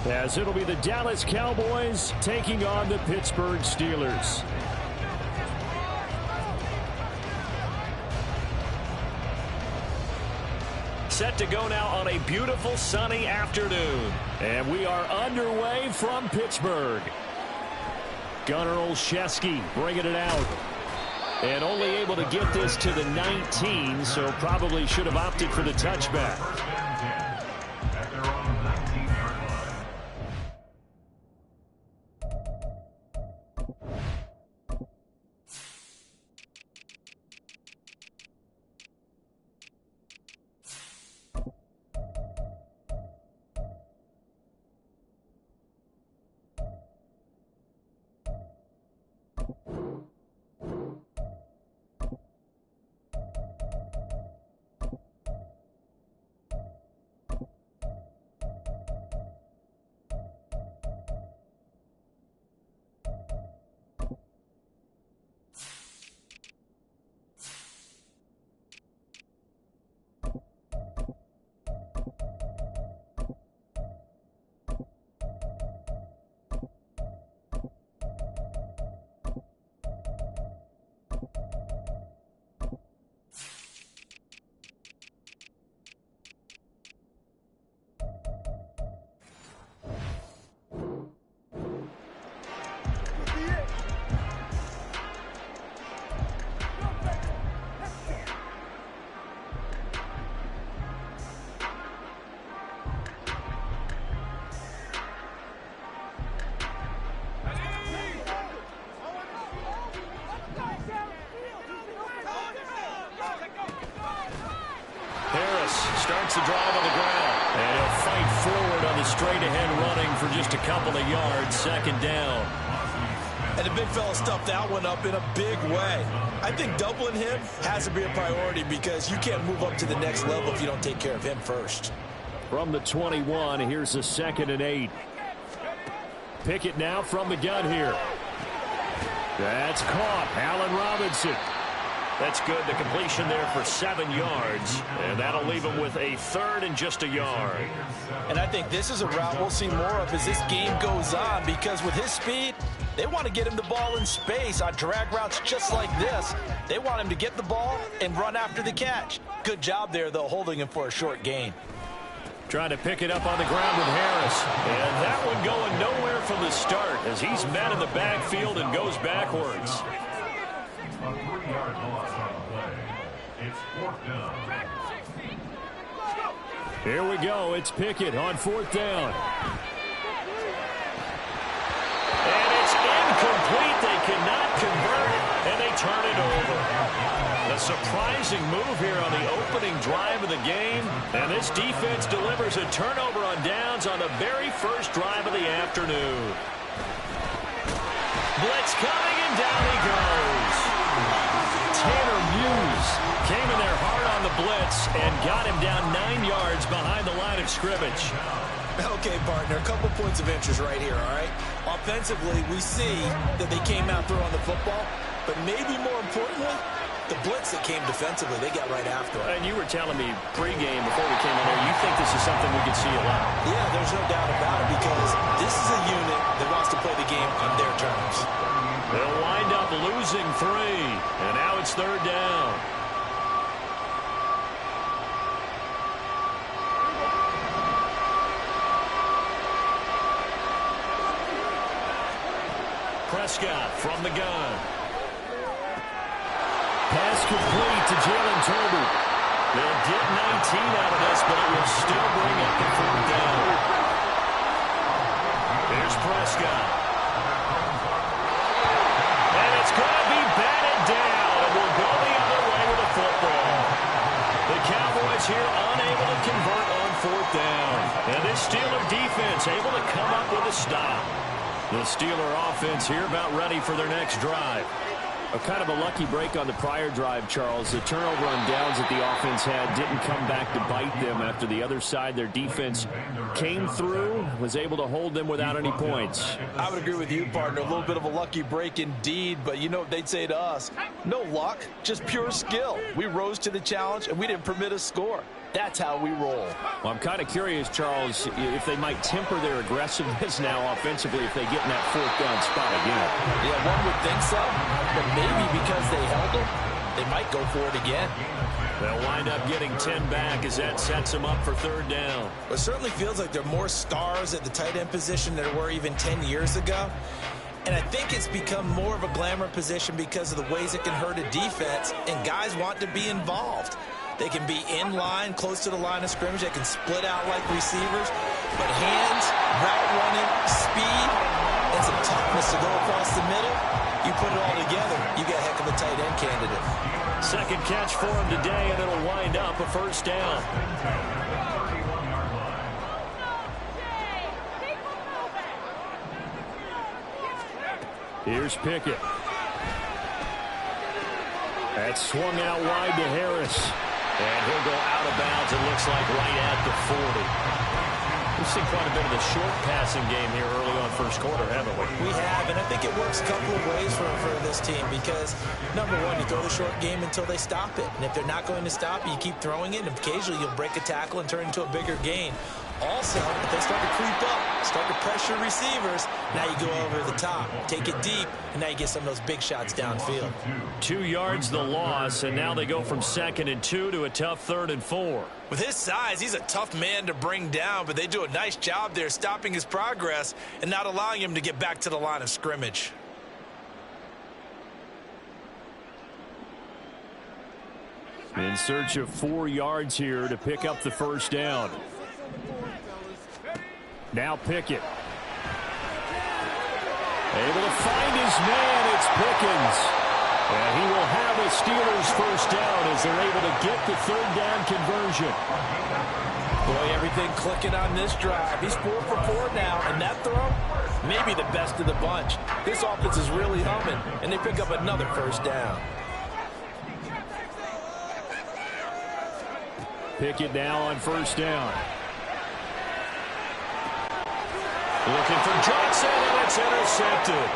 as it'll be the Dallas Cowboys taking on the Pittsburgh Steelers. Set to go now on a beautiful sunny afternoon. And we are underway from Pittsburgh. Gunnar Olszewski bringing it out. And only able to get this to the 19, so probably should have opted for the touchback. Starts the drive on the ground. And he'll fight forward on the straight-ahead running for just a couple of yards. Second down. And the big fella stuffed that one up in a big way. I think doubling him has to be a priority because you can't move up to the next level if you don't take care of him first. From the 21, here's a 2nd and 8. Pickett now from the gun here. That's caught. Allen Robinson. That's good. The completion there for 7 yards. And that'll leave him with a 3rd and just a yard. And I think this is a route we'll see more of as this game goes on because with his speed, they want to get him the ball in space on drag routes just like this. They want him to get the ball and run after the catch. Good job there, though, holding him for a short gain. Trying to pick it up on the ground with Harris. And that one going nowhere from the start as he's met in the backfield and goes backwards. A 3-yard loss on the play. It's 4th down. Here we go. It's Pickett on 4th down. And it's incomplete. They cannot convert it, and they turn it over. A surprising move here on the opening drive of the game. And this defense delivers a turnover on downs on the very first drive of the afternoon. Blitz coming, and down he goes. Tanner Muse came in there hard on the blitz and got him down 9 yards behind the line of scrimmage. Okay, partner, a couple points of interest right here, all right? Offensively, we see that they came out throwing the football, but maybe more importantly, the blitz that came defensively, they got right after it. And you were telling me pregame before we came in there, you think this is something we could see a lot. Yeah, there's no doubt about it because this is a unit that wants to play the game on their terms. They'll wind up losing 3, and now it's 3rd down. Prescott from the gun. Pass complete to Jalen Tolbert. They'll get 19 out of this, but it will still bring up the 4th down. Here's Prescott. And it's going to be batted down, and we'll go the other way with the football. The Cowboys here unable to convert on 4th down. And this Steeler defense able to come up with a stop. The Steeler offense here about ready for their next drive. A kind of a lucky break on the prior drive, Charles. The turnover on downs that the offense had didn't come back to bite them after the other side. Their defense came through, was able to hold them without any points. I would agree with you, partner. A little bit of a lucky break indeed, but you know what they'd say to us? No luck, just pure skill. We rose to the challenge, and we didn't permit a score. That's how we roll. Well, I'm kind of curious, Charles, if they might temper their aggressiveness now offensively if they get in that fourth down spot again. Yeah, one would think so, but maybe because they held them, they might go for it again. They'll wind up getting 10 back as that sets them up for third down. It certainly feels like there are more stars at the tight end position than there were even 10 years ago. And I think it's become more of a glamour position because of the ways it can hurt a defense, and guys want to be involved. They can be in line, close to the line of scrimmage. They can split out like receivers. But hands, route running, speed, and some toughness to go across the middle, you put it all together, you get a heck of a tight end candidate. Second catch for him today, and it'll wind up a first down. Here's Pickett. That's swung out wide to Harris. And he'll go out of bounds, it looks like, right at the 40. We've seen quite a bit of the short passing game here early on first quarter, haven't we? We have, and I think it works a couple of ways for this team because, number one, you throw the short game until they stop it. And if they're not going to stop it, you keep throwing it, and occasionally you'll break a tackle and turn it into a bigger gain. Also, if they start to creep up, start to pressure receivers, now you go over the top, take it deep, and now you get some of those big shots downfield. 2 yards the loss, and now they go from 2nd and 2 to a tough 3rd and 4. With his size, he's a tough man to bring down, but they do a nice job there stopping his progress and not allowing him to get back to the line of scrimmage. In search of 4 yards here to pick up the first down. Now Pickett. Able to find his man. It's Pickens. And he will have a Steelers first down as they're able to get the third down conversion. Boy, everything clicking on this drive. He's 4 for 4 now, and that throw, maybe the best of the bunch. This offense is really humming, and they pick up another first down. Pickett now on first down. Looking for Johnson, and it's intercepted.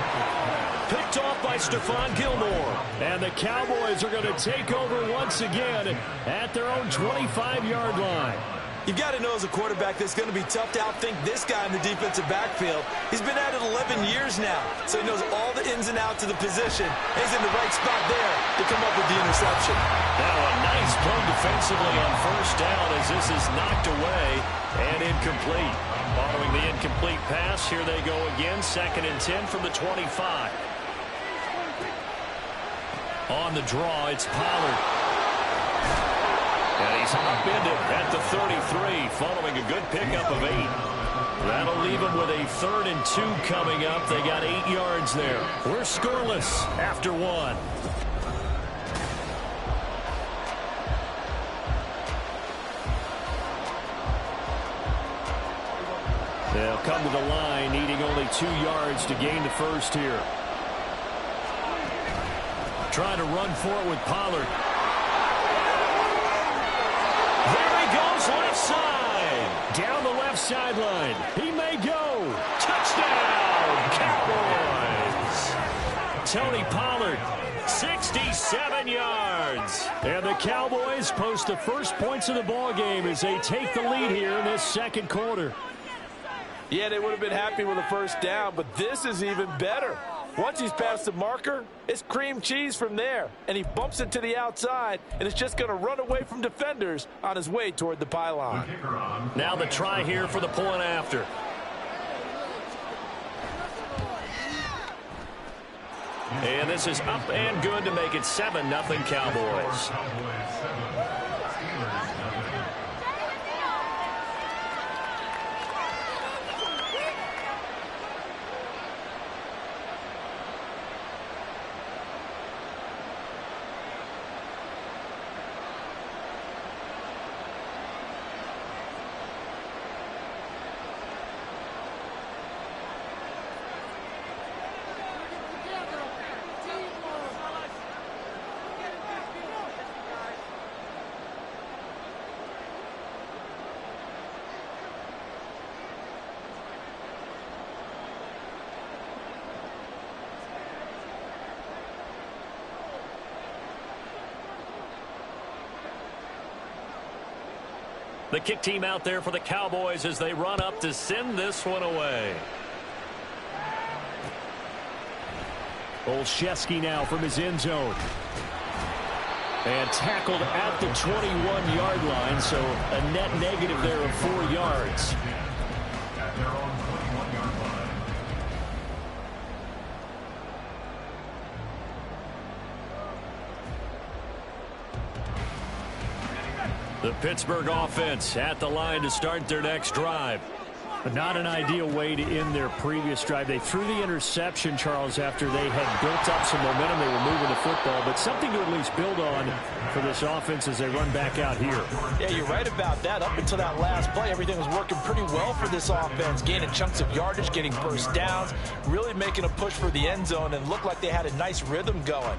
Picked off by Stephon Gilmore. And the Cowboys are going to take over once again at their own 25-yard line. You've got to know as a quarterback that it's going to be tough to outthink this guy in the defensive backfield. He's been at it 11 years now, so he knows all the ins and outs of the position. He's in the right spot there to come up with the interception. Now a nice play defensively on first down as this is knocked away and incomplete. Following the incomplete pass, here they go again, 2nd and 10 from the 25. On the draw, it's Pollard. And he's upended at the 33 following a good pickup of 8. That'll leave him with a 3rd and 2 coming up. They got 8 yards there. We're scoreless after 1. They'll come to the line, needing only 2 yards to gain the first here. Trying to run for it with Pollard. There he goes, left side. Down the left sideline. He may go. Touchdown, Cowboys. Tony Pollard, 67 yards. And the Cowboys post the first points of the ballgame as they take the lead here in this second quarter. Yeah, they would have been happy with a first down, but this is even better. Once he's past the marker, it's cream cheese from there. And he bumps it to the outside, and it's just going to run away from defenders on his way toward the pylon. Now the try here for the point after. And this is up and good to make it 7-0 Cowboys. The kick team out there for the Cowboys as they run up to send this one away. Olszewski now from his end zone. And tackled at the 21-yard line, so a net negative there of 4 yards. At their own 21-yard line. The Pittsburgh offense at the line to start their next drive. But not an ideal way to end their previous drive. They threw the interception, Charles, after they had built up some momentum. They were moving the football, but something to at least build on for this offense as they run back out here. Yeah, you're right about that. Up until that last play, everything was working pretty well for this offense, gaining chunks of yardage, getting first downs, really making a push for the end zone, and looked like they had a nice rhythm going.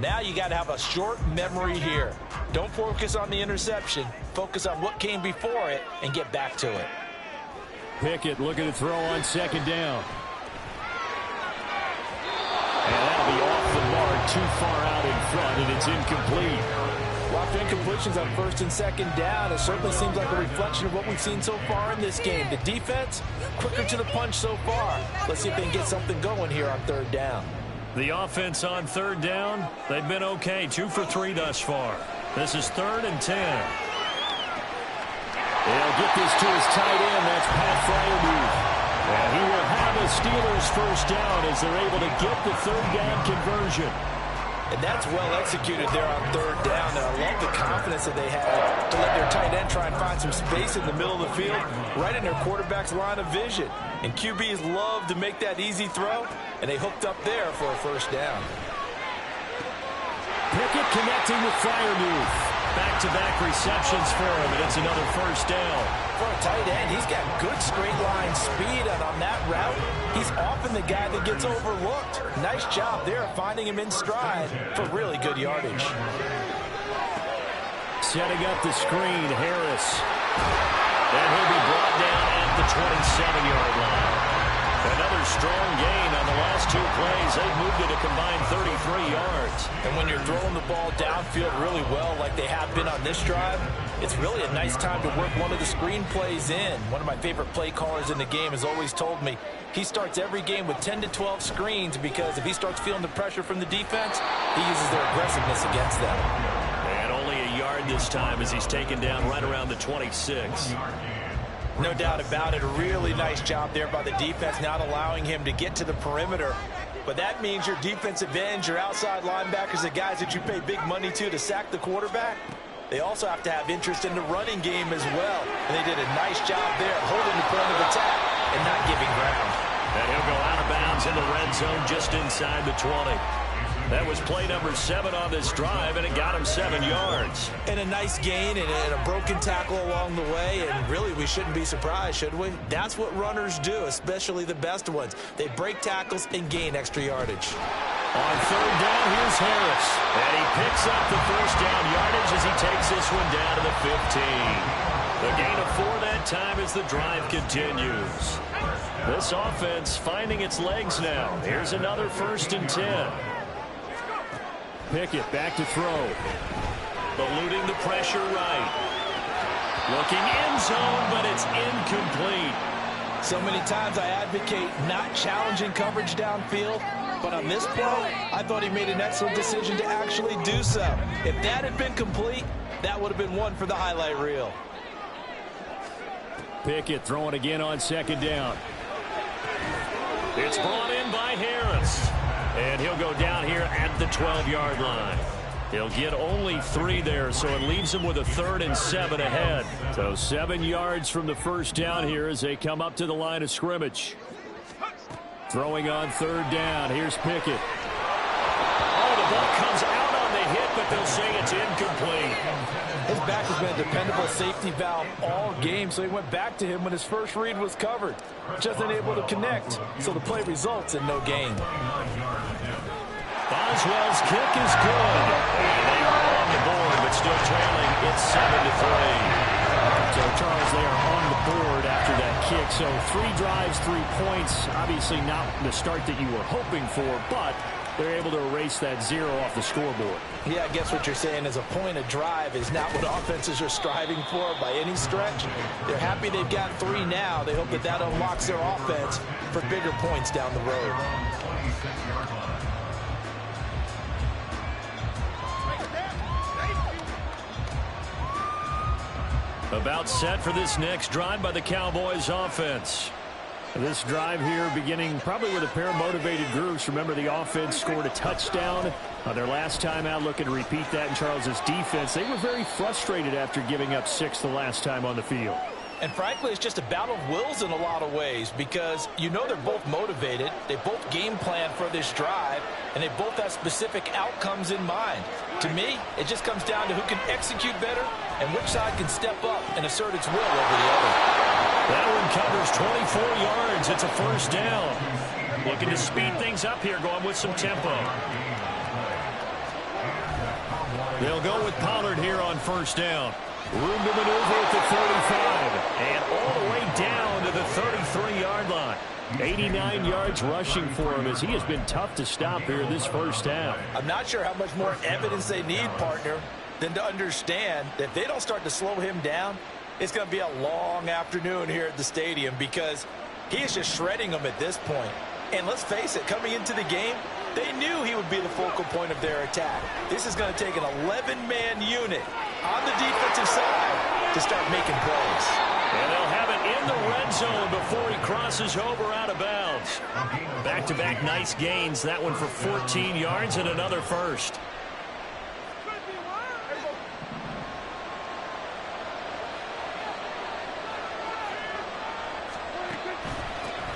Now you got to have a short memory here. Don't focus on the interception. Focus on what came before it and get back to it. Pickett looking to throw on second down. And that'll be off the mark, too far out in front, and it's incomplete. Lots of incompletions on first and second down. It certainly seems like a reflection of what we've seen so far in this game. The defense, quicker to the punch so far. Let's see if they can get something going here on third down. The offense on third down, they've been okay. 2 for 3 thus far. This is 3rd and 10. They'll get this to his tight end. That's Pat Freiermuth. And he will have a Steelers first down as they're able to get the third down conversion. And that's well executed there on third down. And I love the confidence that they had to let their tight end try and find some space in the middle of the field, right in their quarterback's line of vision. And QBs love to make that easy throw, and they hooked up there for a first down. Pickett connecting with Freiermuth. Back-to-back receptions for him, and it's another first down. For a tight end, he's got good straight line speed, and on that route, he's often the guy that gets overlooked. Nice job there finding him in stride for really good yardage. Setting up the screen, Harris. And he'll be brought down at the 27-yard line. Another strong gain on the last 2 plays. They've moved it a combined 33 yards. And when you're throwing the ball downfield really well like they have been on this drive, it's really a nice time to work one of the screen plays in. One of my favorite play callers in the game has always told me he starts every game with 10 to 12 screens because if he starts feeling the pressure from the defense, he uses their aggressiveness against them. And only a yard this time as he's taken down right around the 26. No doubt about it. A really nice job there by the defense, not allowing him to get to the perimeter. But that means your defensive ends, your outside linebackers, the guys that you pay big money to sack the quarterback, they also have to have interest in the running game as well. And they did a nice job there holding the point of attack and not giving ground. And he'll go out of bounds in the red zone just inside the 20. That was play number 7 on this drive, and it got him 7 yards. And a nice gain and a broken tackle along the way, and really we shouldn't be surprised, should we? That's what runners do, especially the best ones. They break tackles and gain extra yardage. On third down, here's Harris. And he picks up the first down yardage as he takes this one down to the 15. The gain of 4 that time as the drive continues. This offense finding its legs now. Here's another 1st and 10. Pickett back to throw. Eluding the pressure right. Looking end zone, but it's incomplete. So many times I advocate not challenging coverage downfield, but on this play, I thought he made an excellent decision to actually do so. If that had been complete, that would have been one for the highlight reel. Pickett throwing again on second down. It's brought in by Harris. And he'll go down here at the 12-yard line. He'll get only 3 there, so it leaves him with a 3rd and 7 ahead. So 7 yards from the first down here as they come up to the line of scrimmage. Throwing on third down. Here's Pickett. Oh, the ball comes out on the hit, but they'll say it's incomplete. His back has been a dependable safety valve all game, so he went back to him when his first read was covered. Just unable to connect, so the play results in no gain. Boswell's kick is good. And they are on the board, but still trailing. It's 7-3. So, Charles, they are on the board after that kick. So 3 drives, 3 points. Obviously not the start that you were hoping for, but they're able to erase that 0 off the scoreboard. Yeah, I guess what you're saying is a point of drive is not what offenses are striving for by any stretch. They're happy they've got 3 now. They hope that that unlocks their offense for bigger points down the road. About set for this next drive by the Cowboys offense. This drive here beginning probably with a pair of motivated groups. Remember, the offense scored a touchdown on their last time out. Looking to repeat that in Charles's defense. They were very frustrated after giving up 6 the last time on the field. And frankly, it's just a battle of wills in a lot of ways because you know they're both motivated. They both game plan for this drive, and they both have specific outcomes in mind. To me, it just comes down to who can execute better and which side can step up and assert its will over the other. That one covers 24 yards. It's a first down. Looking to speed things up here, going with some tempo. They'll go with Pollard here on first down. Room to maneuver at the 35. And all the way down to the 33-yard line. 89 yards rushing for him as he has been tough to stop here this first half. I'm not sure how much more evidence they need, partner, than to understand that if they don't start to slow him down, it's going to be a long afternoon here at the stadium because he is just shredding them at this point. And let's face it, coming into the game, they knew he would be the focal point of their attack. This is going to take an 11-man unit on the defensive side to start making plays. And they'll have it in the red zone before he crosses over out of bounds. Back-to-back nice gains. That one for 14 yards and another first.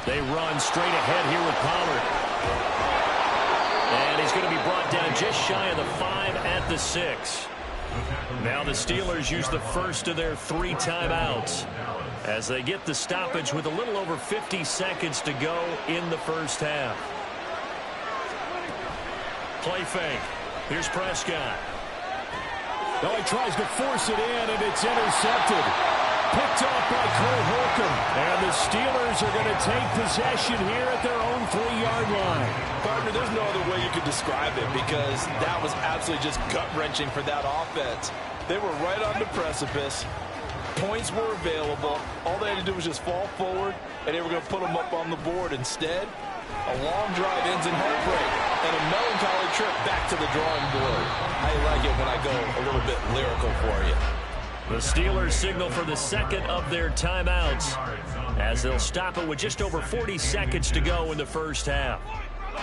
They run straight ahead here with Pollard. And he's going to be brought down just shy of the 5 at the 6. Now the Steelers use the first of their 3 timeouts as they get the stoppage with a little over 50 seconds to go in the first half. Play fake. Here's Prescott. Oh, he tries to force it in, and it's intercepted. Picked off by Cole Holcomb. And the Steelers are going to take possession here at their own 3-yard line. Partner, there's no other way you could describe it because that was absolutely just gut-wrenching for that offense. They were right on the precipice. Points were available. All they had to do was just fall forward, and they were going to put them up on the board. Instead, a long drive ends in heartbreak and a melancholy trip back to the drawing board. I like it when I go a little bit lyrical for you. The Steelers signal for the second of their timeouts as they'll stop it with just over 40 seconds to go in the first half.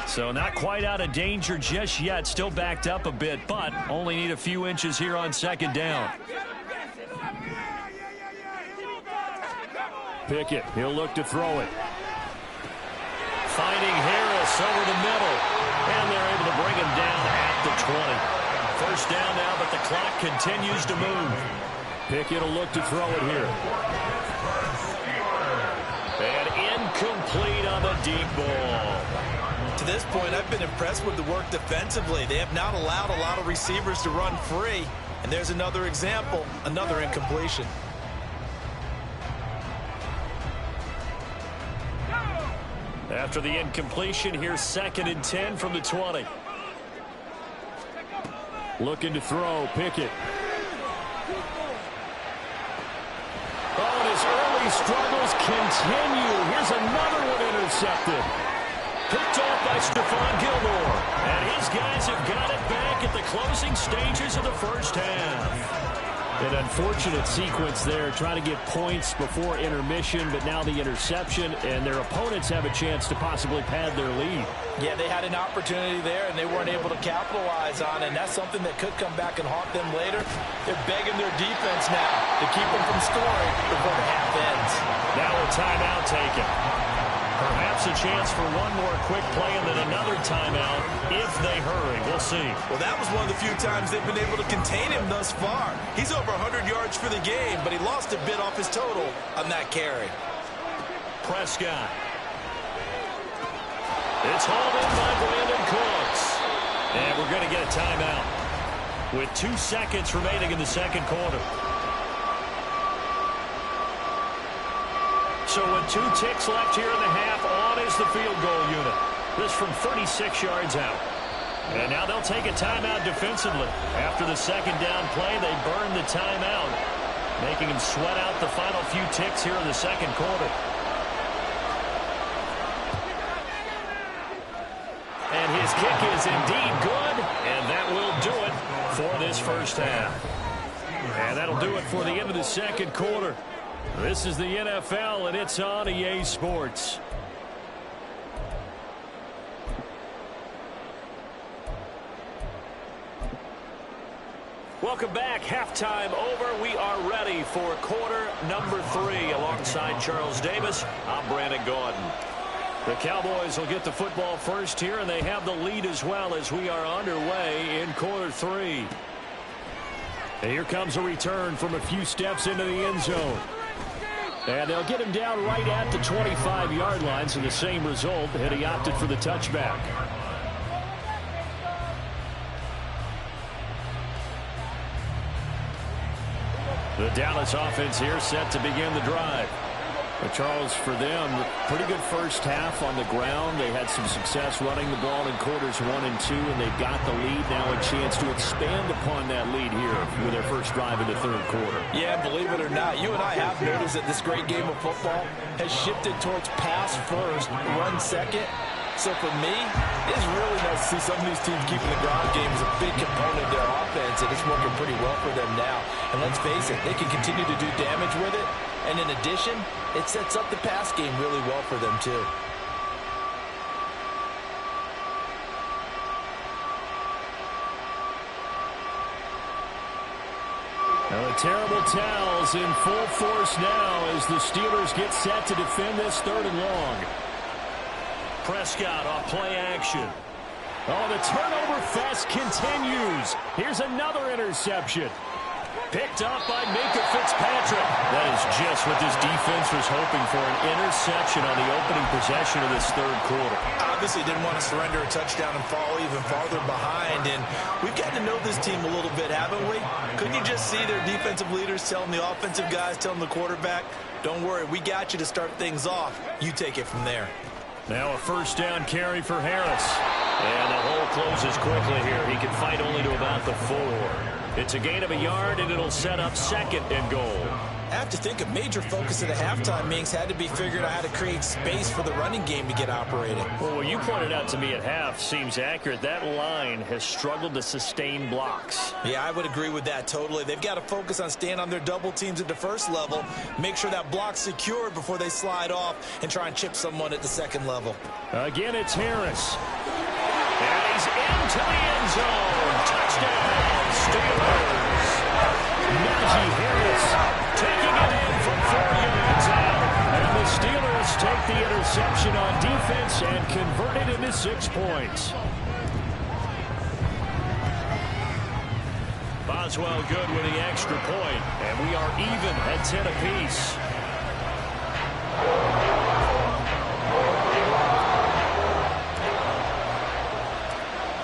So not quite out of danger just yet. Still backed up a bit, but only need a few inches here on second down. Pickett, he'll look to throw it. Finding Harris over the middle. And they're able to bring him down at the 20. First down now, but the clock continues to move. Pickett will look to throw it here. And incomplete on the deep ball. To this point, I've been impressed with the work defensively. They have not allowed a lot of receivers to run free. And there's another example, another incompletion. After the incompletion, here's 2nd and 10 from the 20. Looking to throw, Pickett. Oh, and his early struggles continue. Here's another one intercepted. Picked off by Stephon Gilmore. And his guys have got it back at the closing stages of the first half. An unfortunate sequence there, trying to get points before intermission, but now the interception, and their opponents have a chance to possibly pad their lead. Yeah, they had an opportunity there, and they weren't able to capitalize on it, and that's something that could come back and haunt them later. They're begging their defense now to keep them from scoring before the half ends. Now a timeout taken. Perhaps a chance for one more quick play and then another timeout if they hurry. We'll see. Well, that was one of the few times they've been able to contain him thus far. He's over 100 yards for the game, but he lost a bit off his total on that carry. Prescott. It's hauled in by Brandon Cooks. And we're going to get a timeout with 2 seconds remaining in the second quarter. So with 2 ticks left here in the half, on is the field goal unit. This from 36 yards out. And now they'll take a timeout defensively. After the second down play, they burn the timeout, making him sweat out the final few ticks here in the second quarter. And his kick is indeed good, and that will do it for this first half. And that'll do it for the end of the second quarter. This is the NFL, and it's on EA Sports. Welcome back. Halftime over. We are ready for quarter number 3. Alongside Charles Davis, I'm Brandon Gaudin. The Cowboys will get the football first here, and they have the lead as well as we are underway in quarter 3. And here comes a return from a few steps into the end zone. And they'll get him down right at the 25-yard line, so the same result, and he opted for the touchback. The Dallas offense here set to begin the drive. But Charles, for them, pretty good first half on the ground. They had some success running the ball in quarters 1 and 2, and they've got the lead now, a chance to expand upon that lead here with their first drive in the third quarter. Yeah, believe it or not, you and I have noticed that this great game of football has shifted towards pass first, run second. So for me, it's really nice to see some of these teams keeping the ground game as a big component of their offense, and it's working pretty well for them now. And let's face it, they can continue to do damage with it. And in addition, it sets up the pass game really well for them, too. Now the terrible towels in full force now as the Steelers get set to defend this third and long. Prescott off play action. Oh, the turnover fest continues. Here's another interception. Picked up by Minka Fitzpatrick. That is just what this defense was hoping for, an interception on the opening possession of this third quarter. Obviously didn't want to surrender a touchdown and fall even farther behind, and we've gotten to know this team a little bit, haven't we? Couldn't you just see their defensive leaders telling the offensive guys, telling the quarterback, don't worry, we got you to start things off. You take it from there. Now a first down carry for Harris. And the hole closes quickly here. He can fight only to about the 4. It's a gain of a yard, and it'll set up second and goal. I have to think a major focus at the halftime meetings had to be figuring out how to create space for the running game to get operating. Well, what you pointed out to me at half seems accurate. That line has struggled to sustain blocks. Yeah, I would agree with that totally. They've got to focus on staying on their double teams at the first level, make sure that block's secured before they slide off and try and chip someone at the second level. Again, it's Harris. And he's into the end zone. Touchdown, Steelers. Najee Harris taking it in from 4 yards out. And the Steelers take the interception on defense and convert it into 6 points. Boswell good with the extra point, and we are even at 10 apiece.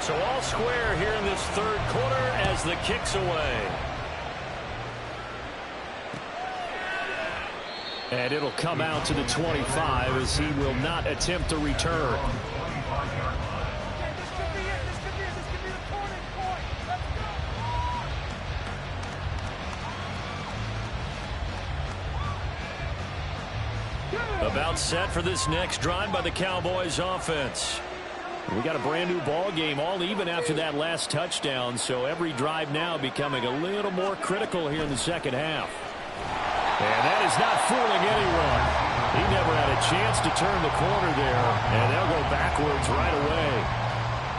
So all square here in this third quarter as the kick's away. And it'll come out to the 25 as he will not attempt to return. About set for this next drive by the Cowboys offense. We got a brand new ball game, all even after that last touchdown, so every drive now becoming a little more critical here in the second half. And that is not fooling anyone. He never had a chance to turn the corner there, and they'll go backwards right away.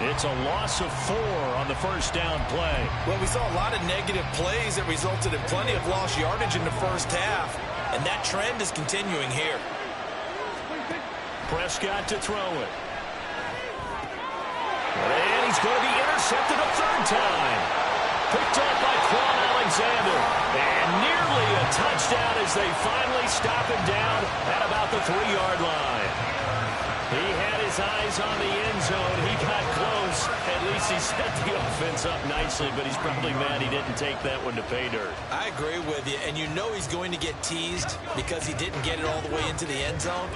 It's a loss of 4 on the first down play. Well, we saw a lot of negative plays that resulted in plenty of lost yardage in the first half, and that trend is continuing here. Prescott to throw it. And he's going to be intercepted a third time. Picked up by Quan Alexander. And nearly a touchdown as they finally stop him down at about the 3-yard line. He had his eyes on the end zone. He got close. At least he set the offense up nicely, but he's probably mad he didn't take that one to pay dirt. I agree with you, and you know he's going to get teased because he didn't get it all the way into the end zone.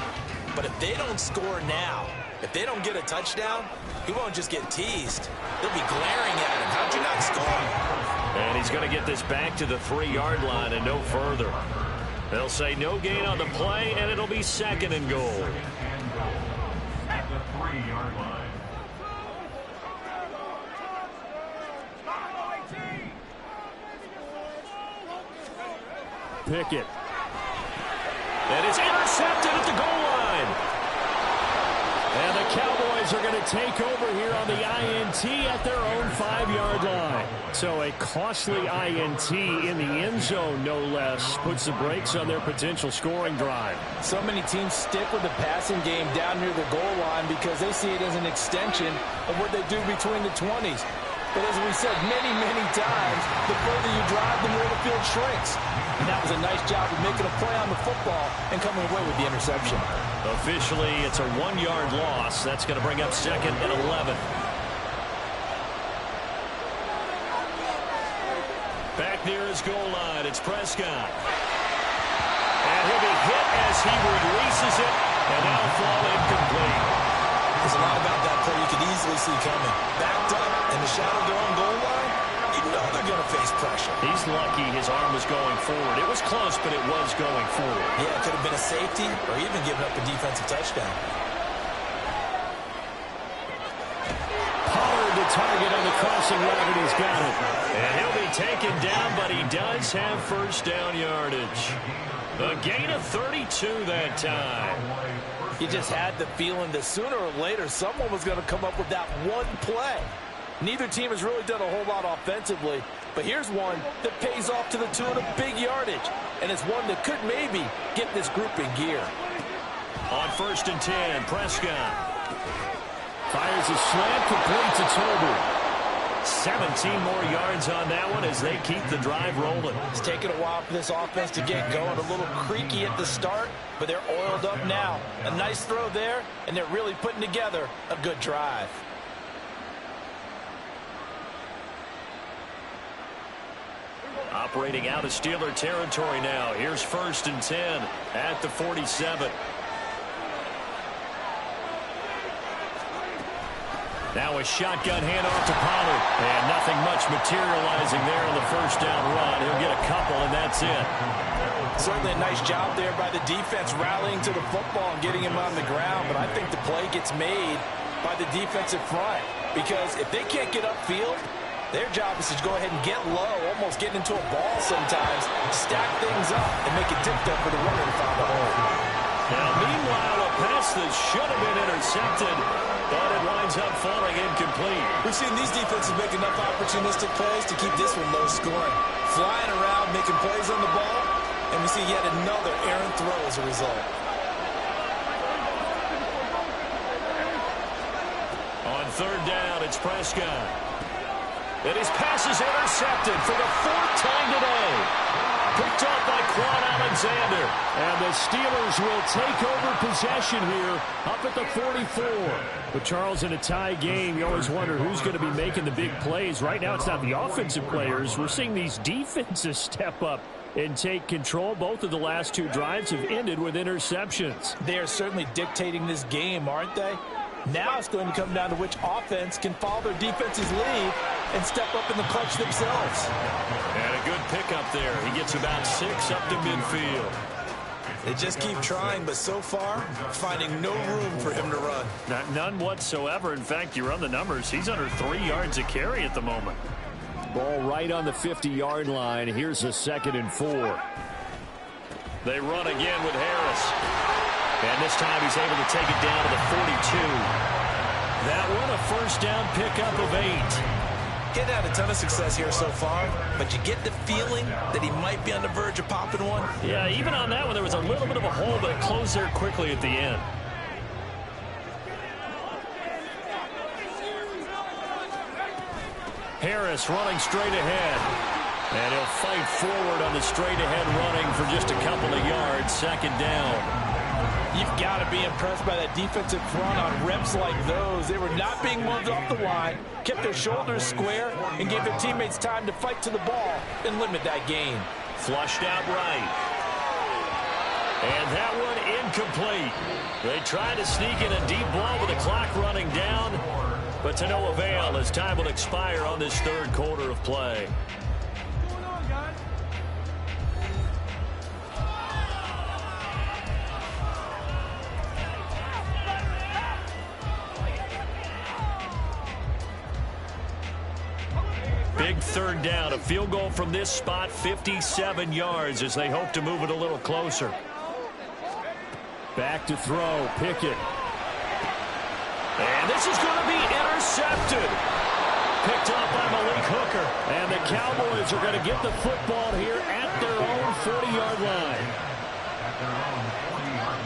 But if they don't score now, if they don't get a touchdown, he won't just get teased. They'll be glaring at him. How'd you not score? And he's going to get this back to the 3-yard line and no further. They'll say no gain on the play, and it'll be 2nd and goal. At the 3-yard line. Pickett. And it's intercepted at the goal line. And the Cowboys are going to take over here on the INT at their own 5-yard line. So a costly INT in the end zone, no less, puts the brakes on their potential scoring drive. So many teams stick with the passing game down near the goal line because they see it as an extension of what they do between the 20s. But as we said many, many times, the further you drive, the more the field shrinks. And that was a nice job of making a play on the football and coming away with the interception. Officially, it's a 1-yard loss. That's going to bring up 2nd and 11. Back near his goal line, it's Prescott. And he'll be hit as he releases it, and that'll fall incomplete. There's a lot about that play you could easily see coming. Backed up in the shadow of their own goal line, you know they're going to face pressure. He's lucky his arm was going forward. It was close, but it was going forward. Yeah, it could have been a safety or even given up a defensive touchdown. Pollard the target on the crossing route, and he's got it. And he'll be taken down, but he does have first down yardage. A gain of 32 that time. You just had the feeling that sooner or later someone was going to come up with that one play. Neither team has really done a whole lot offensively, but here's one that pays off to the tune of big yardage, and it's one that could maybe get this group in gear. On 1st and 10, Prescott fires a slant complete to Toby. 17 more yards on that one as they keep the drive rolling. It's taken a while for this offense to get going. A little creaky at the start, but they're oiled up now. A nice throw there, and they're really putting together a good drive. Operating out of Steeler territory now. Here's 1st and 10 at the 47. Now a shotgun handoff to Pollard. And nothing much materializing there on the first down run. He'll get a couple, and that's it. Certainly a nice job there by the defense rallying to the football and getting him on the ground. But I think the play gets made by the defensive front. Because if they can't get upfield, their job is to go ahead and get low, almost get into a ball sometimes, stack things up, and make it difficult for the runner to find a hole. Now, meanwhile, a pass that should have been intercepted, but it winds up falling incomplete. We've seen these defenses make enough opportunistic plays to keep this one low scoring. Flying around, making plays on the ball, and we see yet another errant throw as a result. On 3rd down, it's Prescott. And his pass is intercepted for the 4th time today. Picked off by Quan Alexander. And the Steelers will take over possession here up at the 44. But Charles, in a tie game, you always wonder who's going to be making the big plays. Right now, it's not the offensive players. We're seeing these defenses step up and take control. Both of the last 2 drives have ended with interceptions. They are certainly dictating this game, aren't they? Now it's going to come down to which offense can follow their defense's lead and step up in the clutch themselves. And a good pickup there. He gets about 6 up to midfield. They just keep trying, but so far, finding no room for him to run. None whatsoever. In fact, you run the numbers. He's under 3 yards a carry at the moment. Ball right on the 50-yard line. Here's a 2nd and 4. They run again with Harris. And this time he's able to take it down to the 42. That one a first down pickup of 8. Getting had a ton of success here so far, but you get the feeling that he might be on the verge of popping one. Yeah, even on that one, there was a little bit of a hole, but it closed there quickly at the end. Harris running straight ahead. And he'll fight forward on the straight-ahead running for just a couple of yards. 2nd down. You've got to be impressed by that defensive front on reps like those. They were not being moved off the line, kept their shoulders square, and gave their teammates time to fight to the ball and limit that gain. Flushed out right. And that one incomplete. They tried to sneak in a deep ball with the clock running down, but to no avail as time will expire on this third quarter of play. Big third down, a field goal from this spot, 57 yards as they hope to move it a little closer. Back to throw, Pickett. And this is going to be intercepted. Picked up by Malik Hooker. And the Cowboys are going to get the football here at their own 40-yard line. At their own 40-yard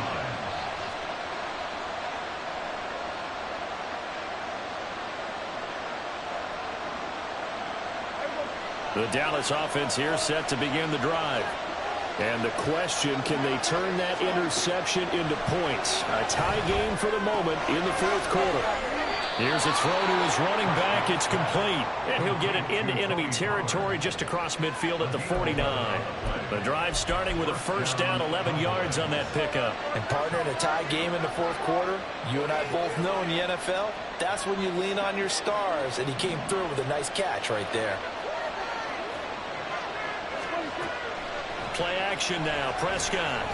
line. The Dallas offense here set to begin the drive. And the question, can they turn that interception into points? A tie game for the moment in the fourth quarter. Here's a throw to his running back. It's complete. And he'll get it into enemy territory just across midfield at the 49. The drive starting with a first down, 11 yards on that pickup. And partner, in a tie game in the fourth quarter, you and I both know in the NFL, that's when you lean on your stars. And he came through with a nice catch right there. Play action now. Prescott.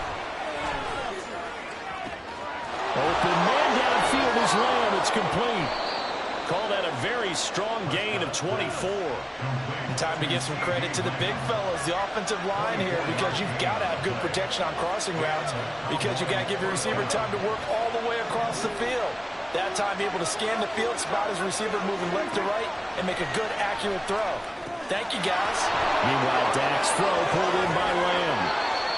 Open man downfield is Lamb. It's complete. Call that a very strong gain of 24. Time to give some credit to the big fellas, the offensive line here, because you've got to have good protection on crossing routes, because you got to give your receiver time to work all the way across the field. That time, be able to scan the field, spot his receiver moving left to right, and make a good, accurate throw. Thank you, guys. Meanwhile, Dak's throw pulled in by Lamb.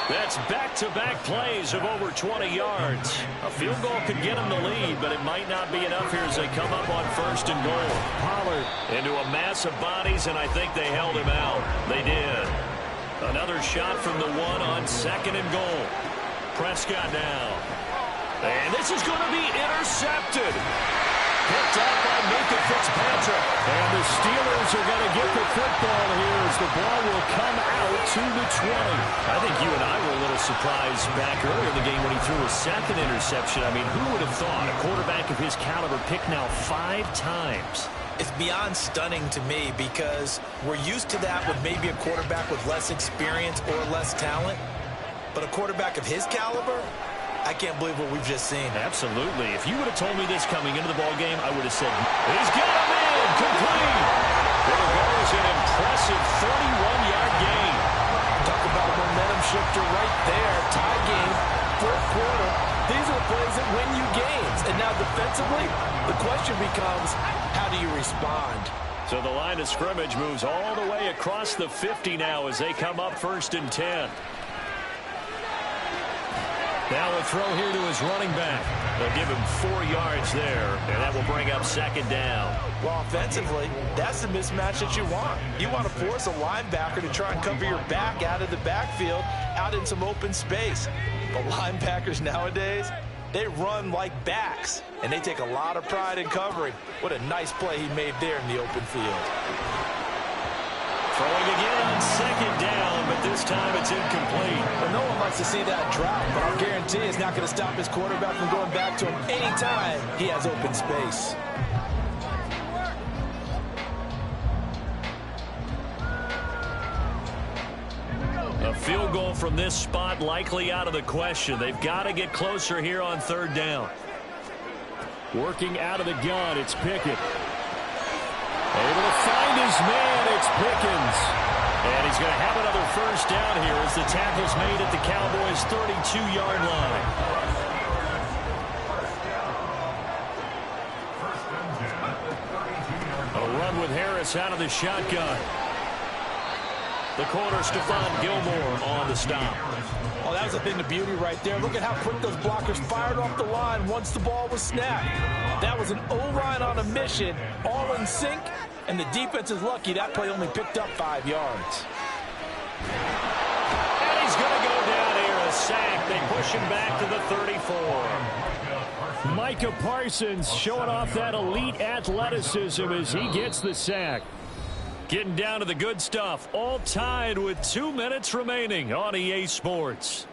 That's back-to-back plays of over 20 yards. A field goal could get them the lead, but it might not be enough here as they come up on first and goal. Pollard into a mass of bodies, and I think they held him out. They did. Another shot from the one on second and goal. Prescott now. And this is going to be intercepted. Picked up by Minka Fitzpatrick. And the Steelers are going to get the football here as the ball will come out to the 20. I think you and I were a little surprised back earlier in the game when he threw a second interception. I mean, who would have thought a quarterback of his caliber picked now 5 times? It's beyond stunning to me because we're used to that with maybe a quarterback with less experience or less talent. But a quarterback of his caliber, I can't believe what we've just seen. Absolutely. If you would have told me this coming into the ballgame, I would have said, he's got him in, complete. There goes an impressive 31-yard gain. Talk about a momentum shifter right there. Tie game, fourth quarter. These are the plays that win you games. And now defensively, the question becomes, how do you respond? So the line of scrimmage moves all the way across the 50 now as they come up first and 10. Now a throw here to his running back. They'll give him 4 yards there, and that will bring up second down. Well, offensively, that's the mismatch that you want. You want to force a linebacker to try and cover your back out of the backfield, out in some open space. But linebackers nowadays, they run like backs, and they take a lot of pride in covering. What a nice play he made there in the open field. Throwing again on second down, but this time it's incomplete. Well, no one likes to see that drop, but I'll guarantee it's not going to stop his quarterback from going back to him anytime he has open space. A field goal from this spot likely out of the question. They've got to get closer here on third down. Working out of the gun, it's Pickett. Able to find his man, it's Pickens. And he's going to have another first down here as the tackle's made at the Cowboys' 32-yard line. A run with Harris out of the shotgun. The corner, Stephon Gilmore on the stop. Oh, that was a thing of beauty right there. Look at how quick those blockers fired off the line once the ball was snapped. That was an O-line on a mission, all in sync, and the defense is lucky that play only picked up 5 yards. And he's going to go down here, a sack. They push him back to the 34. Micah Parsons showing off that elite athleticism as he gets the sack. Getting down to the good stuff, all tied with 2 minutes remaining on EA Sports.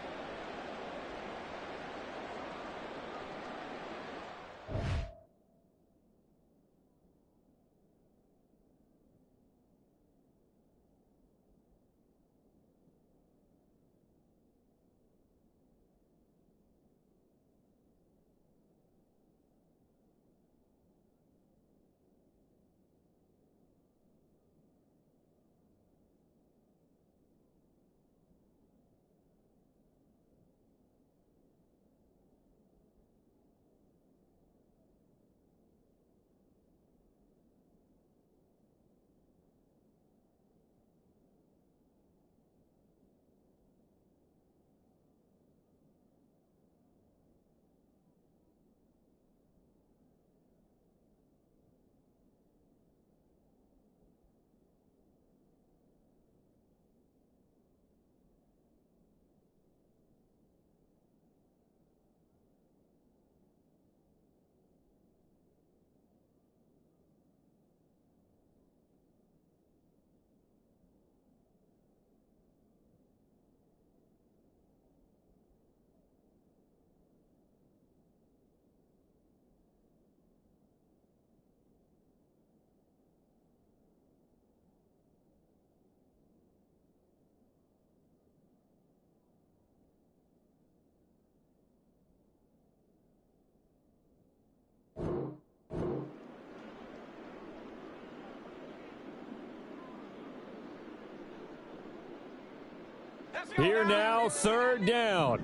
Here now, third down.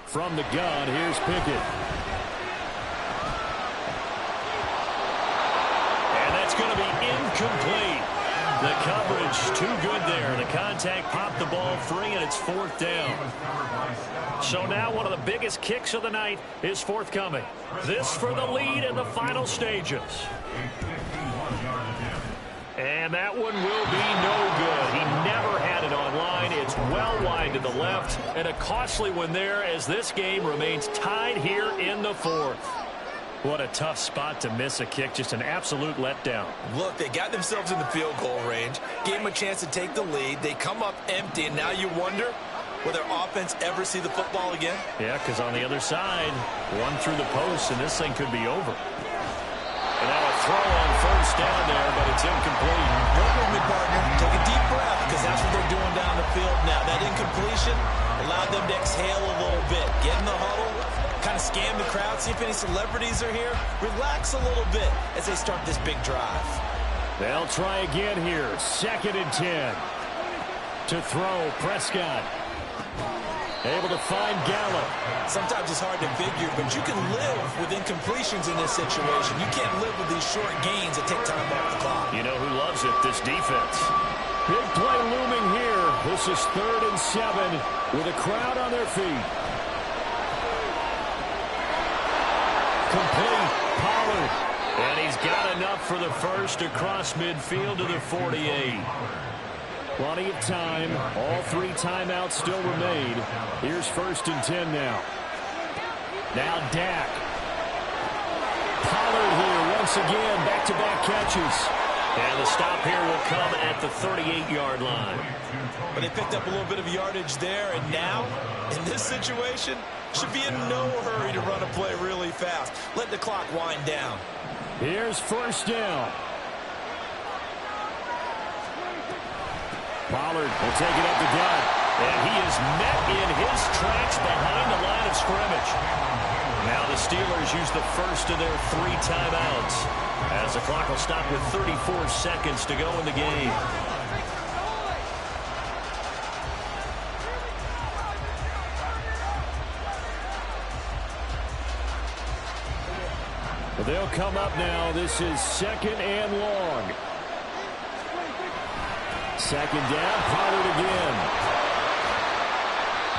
From the gun, here's Pickett. And that's going to be incomplete. The coverage too good there. The contact popped the ball free, and it's fourth down. So now one of the biggest kicks of the night is forthcoming. This for the lead in the final stages. And that one will be no good. He never had it online. It's well wide to the left, and a costly one there as this game remains tied here in the fourth. What a tough spot to miss a kick. Just an absolute letdown. Look, they got themselves in the field goal range, gave them a chance to take the lead. They come up empty, and now you wonder, will their offense ever see the football again? Yeah, because on the other side, one through the post, and this thing could be over. And now a throw on first down there, but it's incomplete. Work with me, partner. Take a deep breath, because that's what they're doing down the field now. That incompletion allowed them to exhale a little bit. Get in the huddle, kind of scan the crowd, see if any celebrities are here. Relax a little bit as they start this big drive. They'll try again here. 2nd and 10. To throw, Prescott. Able to find Gallup. Sometimes it's hard to figure, but you can live with incompletions in this situation. You can't live with these short gains that take time off the clock. You know who loves it? This defense. Big play looming here. This is 3rd and 7 with a crowd on their feet. Complete. Pollard. And he's got enough for the first across midfield to the 48. Plenty of time. All 3 timeouts still remain. Here's 1st and 10 now. Now Dak. Pollard here once again. Back-to-back catches. And the stop here will come at the 38-yard line. But they picked up a little bit of yardage there, and now, in this situation, should be in no hurry to run a play really fast. Let the clock wind down. Here's 1st down. Pollard will take it up the gut. And he is met in his tracks behind the line of scrimmage. Now the Steelers use the first of their 3 timeouts, as the clock will stop with 34 seconds to go in the game. But they'll come up now. This is 2nd and long. 2nd down, Pollard again.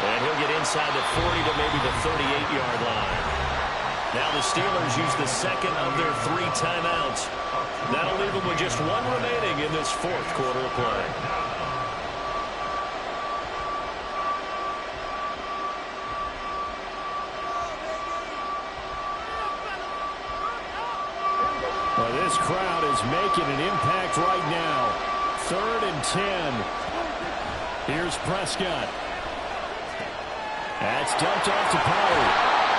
And he'll get inside the 40 to maybe the 38-yard line. Now the Steelers use the 2nd of their 3 timeouts. That'll leave them with just 1 remaining in this 4th quarter of play. Well, this crowd is making an impact right now. 3rd and 10. Here's Prescott. That's dumped off to Pollard.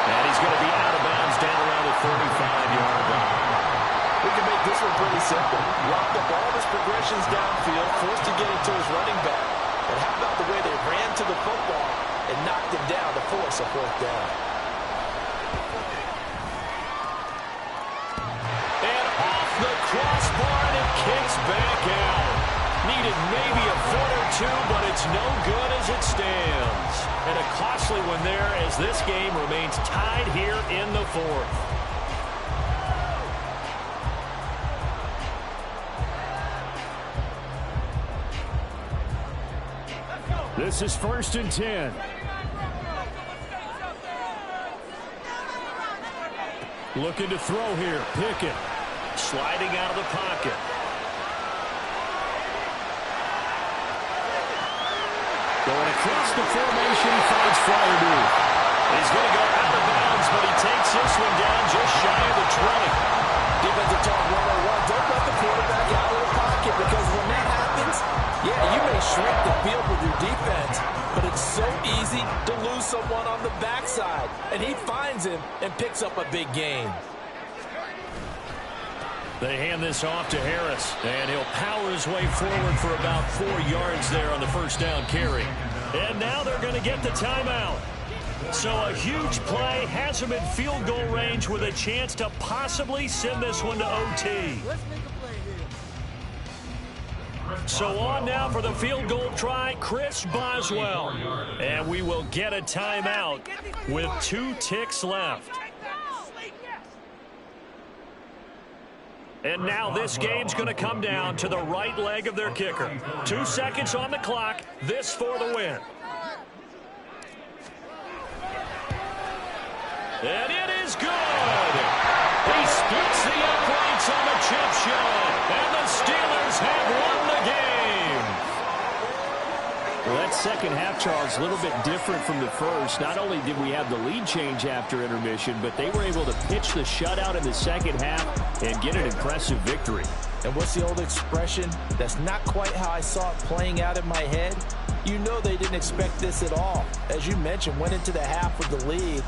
And he's going to be out of bounds down around the 35-yard line. We can make this one pretty simple. Locked up all of his progressions downfield, forced to get it to his running back. But how about the way they ran to the football and knocked him down to force a 4th down? And off the crossbar, and it kicks back out. Needed maybe a foot or 2, but it's no good as it stands. And a costly one there as this game remains tied here in the 4th. This is 1st and 10. Looking to throw here. Pickett sliding out of the pocket. Going across the formation, finds Fryermuth. He's going to go out of bounds, but he takes this one down just shy of the 20. Defensive talk 101. Don't let the quarterback out of the pocket, because when that happens, yeah, you may shrink the field with your defense, but it's so easy to lose someone on the backside. And he finds him and picks up a big gain. They hand this off to Harris, and he'll power his way forward for about 4 yards there on the first down carry. And now they're going to get the timeout. So a huge play has him in field goal range with a chance to possibly send this one to OT. So on now for the field goal try, Chris Boswell. And we will get a timeout with 2 ticks left. And now this game's going to come down to the right leg of their kicker. 2 seconds on the clock. This for the win. And it is good. He splits the uprights on the chip shot. And the Steelers have won the game. Well, that second half, Charles, a little bit different from the first. Not only did we have the lead change after intermission, but they were able to pitch the shutout in the second half and get an impressive victory. And what's the old expression? That's not quite how I saw it playing out in my head. You know they didn't expect this at all. As you mentioned, went into the half with the lead.